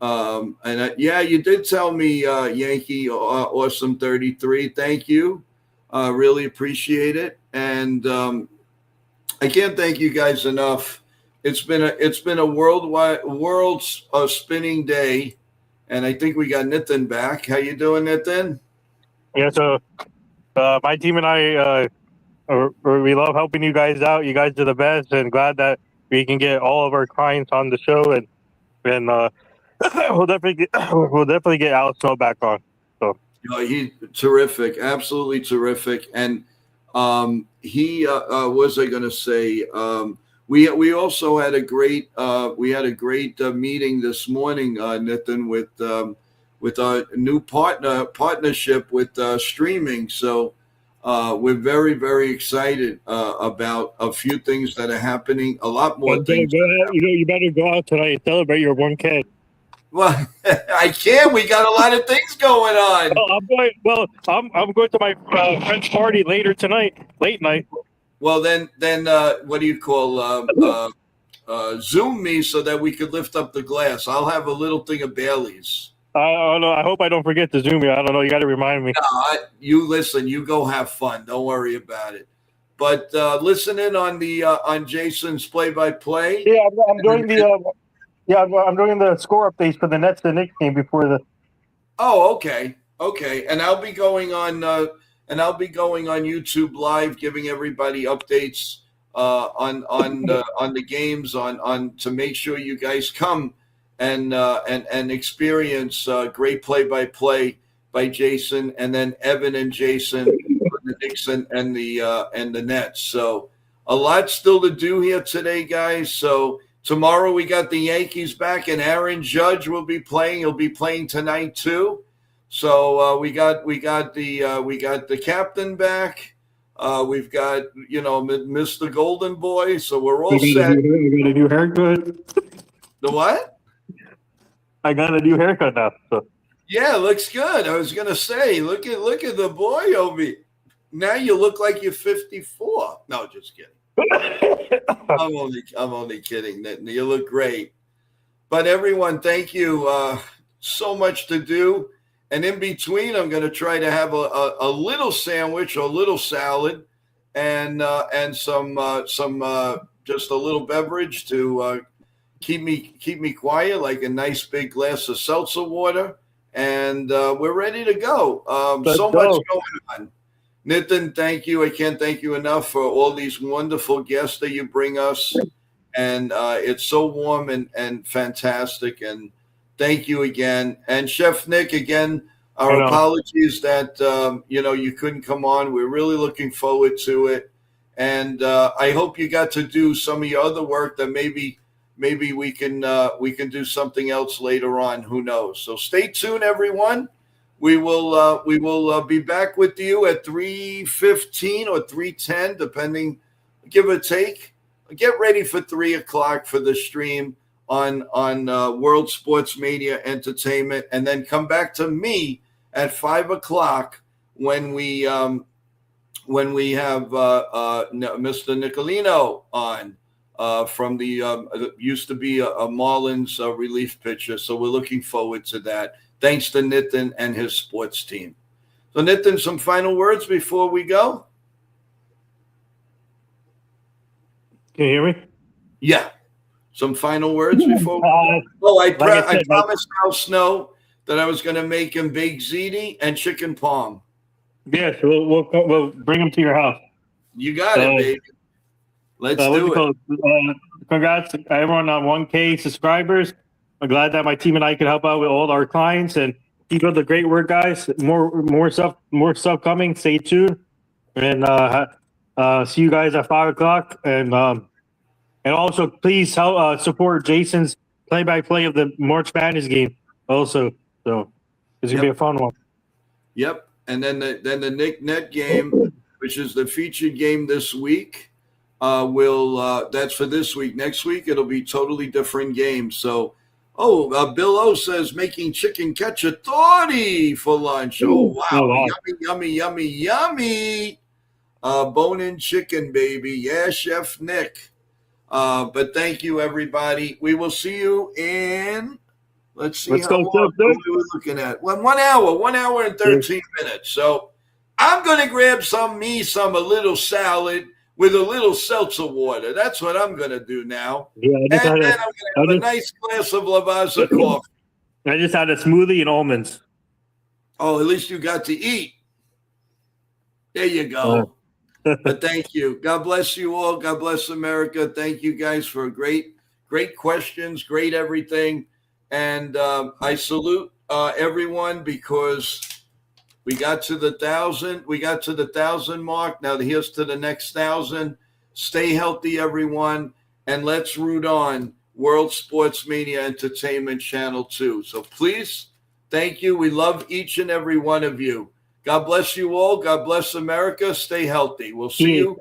Yeah, you did tell me, Yankee Awesome 33. Thank you. Really appreciate it. And I can't thank you guys enough. It's been a world spinning day, and I think we got Nitin back. How you doing, Nitin? Yeah, so my team and I, we love helping you guys out. You guys are the best, and glad that we can get all of our clients on the show, and we'll definitely get Alex Snow back on. So he's terrific, absolutely terrific, and what was I going to say? We also had a great meeting this morning, Nitin, with our new partnership with streaming. So we're very, very excited about a few things that are happening. A lot more things. You better go out tonight and celebrate your 1K. Well, I can't. We got a lot of things going on. I'm going to my friend's party later tonight, late night. Well, then, what do you call Zoom me so that we could lift up the glass? I'll have a little thing of Bailey's. I don't know. I hope I don't forget to Zoom you. I don't know. You got to remind me. No, you listen. You go have fun. Don't worry about it. But listen in on Jason's play-by-play. Yeah, I'm doing I'm doing the score updates for the Nets and Knicks game before the. Oh, okay, and I'll be going on YouTube Live, giving everybody updates on the games on to make sure you guys come and experience great play-by-play by Jason, and then Evan and Jason, the Knicks and the Nets. So a lot still to do here today, guys. So tomorrow we got the Yankees back, and Aaron Judge will be playing. He'll be playing tonight too. So we got the captain back. We've got Mr. Golden Boy. So we're all set. I got a new haircut. The what? I got a new haircut now. So. Yeah, looks good. I was gonna say, look at the boy over here. Now you look like you're 54. No, just kidding. I'm only kidding. You look great. But everyone, thank you. So much to do. And in between, I'm going to try to have a little sandwich or a little salad and some just a little beverage to keep me quiet, like a nice big glass of seltzer water. And we're ready to go. So much going on. Nitin, thank you. I can't thank you enough for all these wonderful guests that you bring us. And it's so warm and fantastic. And thank you again. And Chef Nick, again, our apologies that, you couldn't come on. We're really looking forward to it. And I hope you got to do some of your other work that maybe we can do something else later on. Who knows? So stay tuned, everyone. We will be back with you at 3:15 or 3:10, depending, give or take. Get ready for 3 o'clock for the stream on World Sports Media Entertainment, and then come back to me at 5 o'clock when we have Mr. Nicolino on from the used to be a Marlins relief pitcher. So we're looking forward to that. Thanks to Nitin and his sports team. So Nitin, some final words before we go? Can you hear me? Yeah. Some final words before. Like I I said, promised Al Snow that I was going to make him baked ziti and chicken palm. yes, we'll bring them to your house. You got it, baby. Let's do it. Congrats to everyone on 1K subscribers. I'm glad that my team and I could help out with all our clients, and keep up the great work, guys. More stuff coming. Stay tuned, and see you guys at 5 o'clock. And also please help support Jason's play-by-play of the March Madness game. Also, so it's gonna be a fun one. Yep. And then the Nick Net game, which is the featured game this week, that's for this week. Next week it'll be totally different games. So, Bill O says making chicken cacciatore for lunch. Oh wow, yummy. Bone-in chicken, baby. Yeah, Chef Nick. But thank you, everybody. We will see you in. Let's how long we were looking at. 1 hour, 1 hour and 13 minutes. So I'm going to grab a little salad with a little seltzer water. That's what I'm going to do now. Yeah, and then I'm going to have a nice glass of Lavazza coffee. I just had a smoothie and almonds. Oh, at least you got to eat. There you go. But thank you. God bless you all. God bless America. Thank you guys for great questions, great everything. And I salute everyone because we got to the 1,000. We got to the 1,000 mark. Now here's to the next 1,000. Stay healthy, everyone. And let's root on World Sports Mania Entertainment Channel 2. So please, thank you. We love each and every one of you. God bless you all. God bless America. Stay healthy. We'll see you